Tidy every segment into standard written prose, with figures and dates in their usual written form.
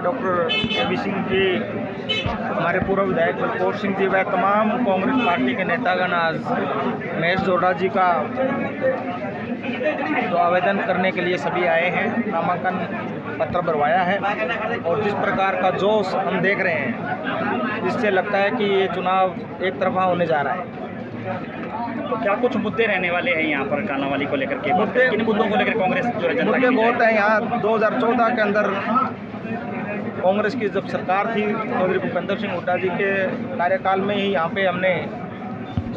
Doctor AB. Singh ji, हमारे पूर्व विधायक बलकौर सिंह जी व तमाम कांग्रेस पार्टी के नेतागण आज महेश जोड़ा जी का जो आवेदन करने के लिए सभी आए हैं, नामांकन पत्र भरवाया है। और जिस प्रकार का जोश हम देख रहे हैं, जिससे लगता है कि ये चुनाव एक तरफा होने जा रहा है। तो क्या कुछ मुद्दे रहने वाले हैं यहाँ पर कालांवाली को लेकर के? किन मुद्दों को लेकर कांग्रेस जो है मुद्दे बहुत हैं यहाँ। 2014 के अंदर कांग्रेस की जब सरकार थी, चौधरी भूपेंद्र सिंह हुड्डा जी के कार्यकाल में ही यहाँ पे हमने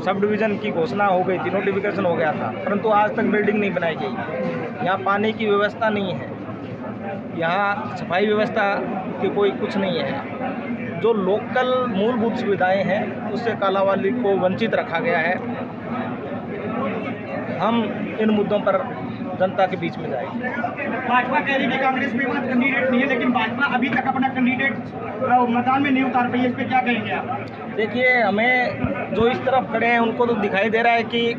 सब डिवीज़न की घोषणा हो गई थी, नोटिफिकेशन हो गया था, परंतु आज तक बिल्डिंग नहीं बनाई गई। यहाँ पानी की व्यवस्था नहीं है, यहाँ सफाई व्यवस्था की कोई कुछ नहीं है। जो लोकल मूलभूत सुविधाएं हैं उससे कालांवाली को वंचित रखा गया है। हम इन मुद्दों पर जनता के बीच में जाएंगे। भाजपा कह रही है कि कांग्रेस में कैंडिडेट नहीं है, लेकिन भाजपा अभी तक अपना कैंडिडेट मैदान में नहीं उतार पाई है, इस पर क्या कहेंगे आप? देखिए, हमें जो इस तरफ खड़े हैं उनको तो दिखाई दे रहा है कि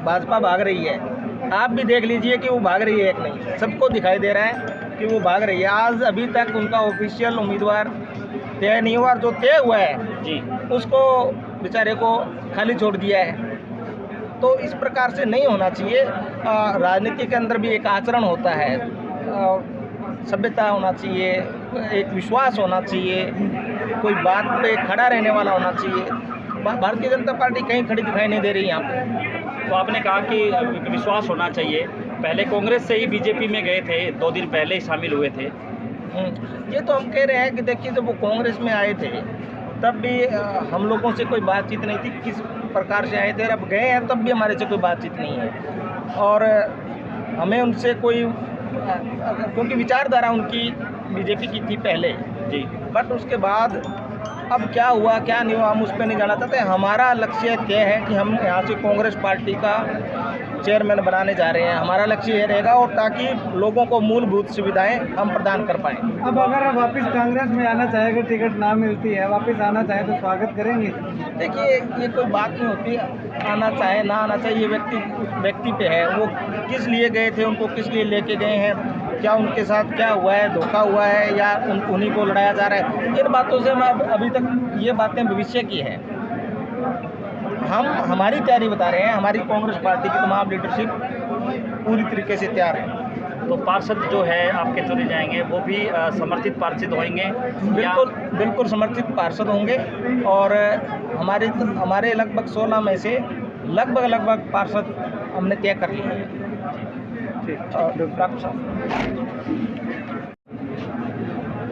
भाजपा भाग रही है। आप भी देख लीजिए कि वो भाग रही है एक नहीं, सबको दिखाई दे रहा है कि वो भाग रही है। आज अभी तक उनका ऑफिशियल उम्मीदवार तय नहीं हुआ, जो तय हुआ है जी उसको बेचारे को खाली छोड़ दिया है। तो इस प्रकार से नहीं होना चाहिए। राजनीति के अंदर भी एक आचरण होता है, सभ्यता होना चाहिए, एक विश्वास होना चाहिए, कोई बात पे खड़ा रहने वाला होना चाहिए। भारतीय जनता पार्टी कहीं खड़ी दिखाई नहीं दे रही यहाँ पे। तो आपने कहा कि विश्वास होना चाहिए। पहले कांग्रेस से ही बीजेपी में गए थे, 2 दिन पहले ही शामिल हुए थे। ये तो हम कह रहे हैं कि देखिए, जब वो कांग्रेस में आए थे तब भी हम लोगों से कोई बातचीत नहीं थी, किस प्रकार से आए थे। अब गए हैं तब भी हमारे से कोई बातचीत नहीं है। और हमें उनसे कोई, क्योंकि विचारधारा उनकी बीजेपी की थी पहले जी, बट उसके बाद अब क्या हुआ क्या नहीं हुआ हम उस पर नहीं जाना चाहते। हमारा लक्ष्य तय है कि हम यहाँ से कांग्रेस पार्टी का चेयरमैन बनाने जा रहे हैं। हमारा लक्ष्य ये रहेगा, और ताकि लोगों को मूलभूत सुविधाएं हम प्रदान कर पाएँ। अब अगर आप वापस कांग्रेस में आना चाहेंगे, टिकट ना मिलती है, वापस आना चाहे तो स्वागत करेंगे? देखिए, ये कोई बात नहीं होती, आना चाहे ना आना चाहिए, व्यक्ति पे है। वो किस लिए गए थे, उनको किस लिए लेके गए हैं, क्या उनके साथ क्या हुआ है, धोखा हुआ है या उन्हीं को लड़ाया जा रहा है, इन बातों से हम अभी तक ये बातें भविष्य की हैं। हम हमारी तैयारी बता रहे हैं। हमारी कांग्रेस पार्टी की तमाम लीडरशिप पूरी तरीके से तैयार है। तो पार्षद जो है आपके चुने जाएंगे, वो भी समर्थित पार्षद होंगे? बिल्कुल समर्थित पार्षद होंगे। और हमारे लगभग 16 में से लगभग पार्षद हमने तय कर लिए हैं।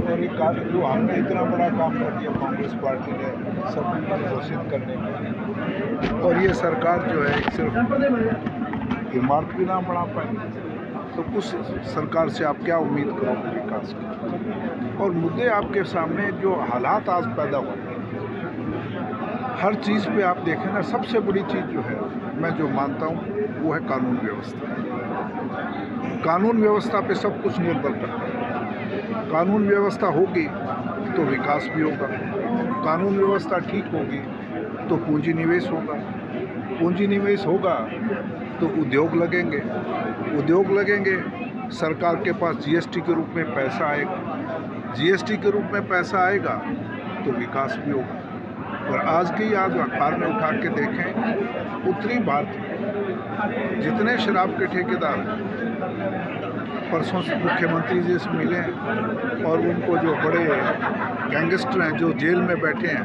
और ये जो हमने इतना बड़ा काम कर दिया कांग्रेस पार्टी ने सब घोषित करने के, और ये सरकार जो है सिर्फ इमारत भी ना बना पाई, तो उस सरकार से आप क्या उम्मीद करोगे विकास की? और मुद्दे आपके सामने जो हालात आज पैदा हुए, हर चीज़ पे आप देखें ना, सबसे बड़ी चीज़ जो है मैं जो मानता हूँ वो है कानून व्यवस्था। कानून व्यवस्था पे सब कुछ निर्भर करता है। कानून व्यवस्था होगी तो विकास भी होगा, कानून व्यवस्था ठीक होगी तो पूंजी निवेश होगा, पूंजी निवेश होगा तो उद्योग लगेंगे, उद्योग लगेंगे, सरकार के पास जीएसटी के रूप में पैसा आएगा, जीएसटी के रूप में पैसा आएगा तो विकास भी होगा। और आज अखबार में उठा के देखें, उत्तरी भारत में जितने शराब के ठेकेदार हैं, परसों मुख्यमंत्री जी से मिले हैं, और उनको जो बड़े गैंगस्टर हैं जो जेल में बैठे हैं,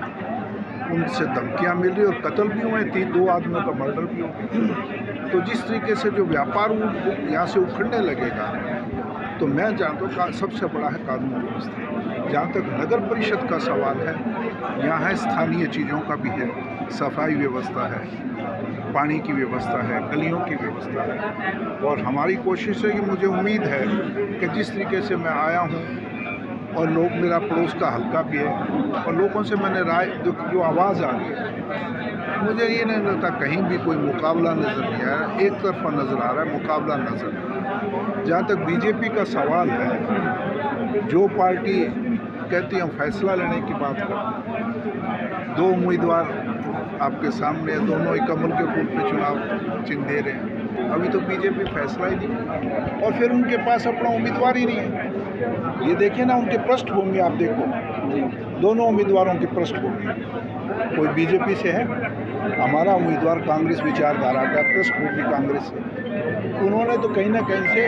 उनसे धमकियां मिल रही और कत्ल भी हुए, 2 आदमियों का मर्डर भी हुआ। तो जिस तरीके से जो व्यापार यहाँ से उखड़ने लगेगा, तो मैं जानता हूँ सबसे बड़ा है कानून व्यवस्था। जहाँ तक नगर परिषद का सवाल है, यहाँ स्थानीय चीज़ों का भी है, सफाई व्यवस्था है, पानी की व्यवस्था है, गलियों की व्यवस्था है। और हमारी कोशिश है कि मुझे उम्मीद है कि जिस तरीके से मैं आया हूँ, और लोग मेरा पड़ोस का हल्का भी है, और लोगों से मैंने राय जो आवाज़ आ रही है, मुझे ये नहीं लगता कहीं भी कोई मुकाबला नज़र नहीं आ रहा, एक तरफा नज़र आ रहा है, मुकाबला नज़र नहीं आ रहा। जहाँ तक बीजेपी का सवाल है, जो पार्टी कहती है फैसला लेने की बात करती, 2 उम्मीदवार आपके सामने, दोनों ही कमल के फूल पे चुनाव चिन्ह दे रहे हैं। अभी तो बीजेपी फैसला ही नहीं, और फिर उनके पास अपना उम्मीदवार ही नहीं है। ये देखिए ना, उनकी पृष्ठभूमि आप देखो, दोनों उम्मीदवारों की पृष्ठभूमि, कोई बीजेपी से है, हमारा उम्मीदवार कांग्रेस विचारधारा का, पृष्ठभूमि कांग्रेस से। उन्होंने तो कहीं ना कहीं से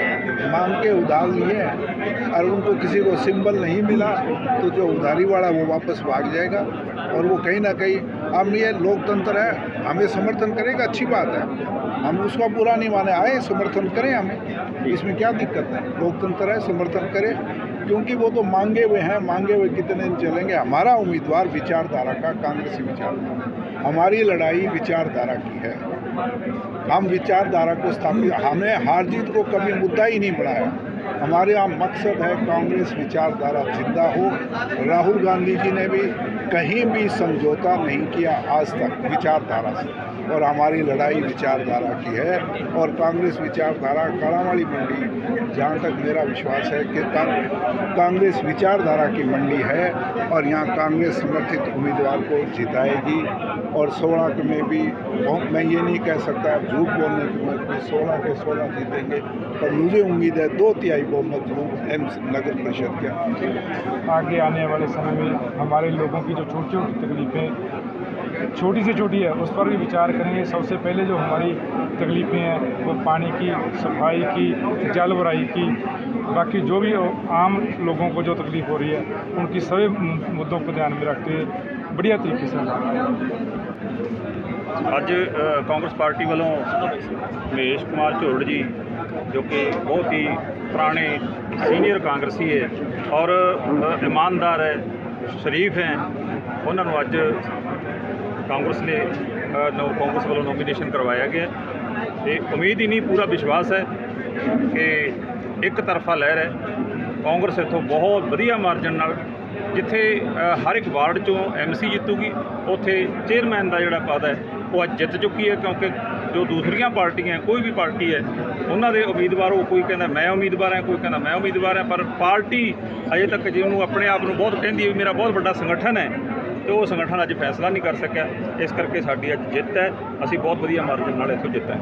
मांग के उधार लिए हैं, और उनको किसी को सिंबल नहीं मिला तो जो उधारी वाला वो वापस भाग जाएगा। और वो कहीं ना कहीं, हम ये लोकतंत्र है, हमें समर्थन करेगा, अच्छी बात है, हम उसका बुरा नहीं माने, आए समर्थन करें, हमें इसमें क्या दिक्कत है, लोकतंत्र है, समर्थन करें, क्योंकि वो तो मांगे हुए हैं, मांगे हुए कितने दिन चलेंगे। हमारा उम्मीदवार विचारधारा का, कांग्रेसी विचारधारा, हमारी लड़ाई विचारधारा की है। हम विचारधारा को स्थापित, हमें हार जीत को कभी मुद्दा ही नहीं बनाया। हमारे यहाँ मकसद है कांग्रेस विचारधारा जिंदा हो। राहुल गांधी जी ने भी कहीं भी समझौता नहीं किया आज तक विचारधारा से, और हमारी लड़ाई विचारधारा की है। और कांग्रेस विचारधारा, कालावाड़ी मंडी, जहाँ तक मेरा विश्वास है कि कांग्रेस विचारधारा की मंडी है, और यहाँ कांग्रेस समर्थित उम्मीदवार को जिताएगी। और 16 में भी, मैं ये नहीं कह सकता झूठ बोलने की, मैं 16 के 16 जीतेंगे, पर मुझे उम्मीद है 2/3 बहुमत जरूर एम्स नगर परिषद के। आगे आने वाले समय में हमारे लोगों की जो छोटी छोटी तकलीफ़ें, छोटी से छोटी है, उस पर भी विचार करेंगे। सबसे पहले जो हमारी तकलीफ़ें हैं वो पानी की, सफाई की, जल भराई की, बाकी जो भी आम लोगों को जो तकलीफ़ हो रही है उनकी सभी मुद्दों को ध्यान में रखते हुए बढ़िया तरीके से। ਅੱਜ ਕਾਂਗਰਸ ਪਾਰਟੀ ਵੱਲੋਂ ਮਹੇਸ਼ ਕੁਮਾਰ ਝੋੜ ਜੀ, ਜੋ ਕਿ ਬਹੁਤ ਹੀ ਪੁਰਾਣੇ ਸੀਨੀਅਰ ਕਾਂਗਰਸੀ ਹੈ ਔਰ ईमानदार है, शरीफ हैं, उन्होंने अज कांग्रेस ने कांग्रेस वालों नॉमिनेशन करवाया गया। तो उम्मीद ही नहीं, पूरा विश्वास है कि एक तरफा लहर है। कांग्रेस इतों बहुत वधिया मार्जन नाल, जिथे हर एक वार्ड चों MC जितूगी, उत्थे चेयरमैन का जोड़ा पद है वो अज जित चुकी है। क्योंकि जो दूसरियां पार्टियां, कोई भी पार्टी है, उन्होंने उम्मीदवार, वो कोई कहता मैं उम्मीदवार है, कोई कहता मैं उम्मीदवार है, पर पार्टी अजे तक जिन्होंने अपने आप में बहुत कहती है मेरा बहुत बड़ा संगठन है, तो वो संगठन अज फैसला नहीं कर सकिया। इस करके साडी अज जित है, असीं बहुत वधिया मार्जन नाल इत्थों जित है।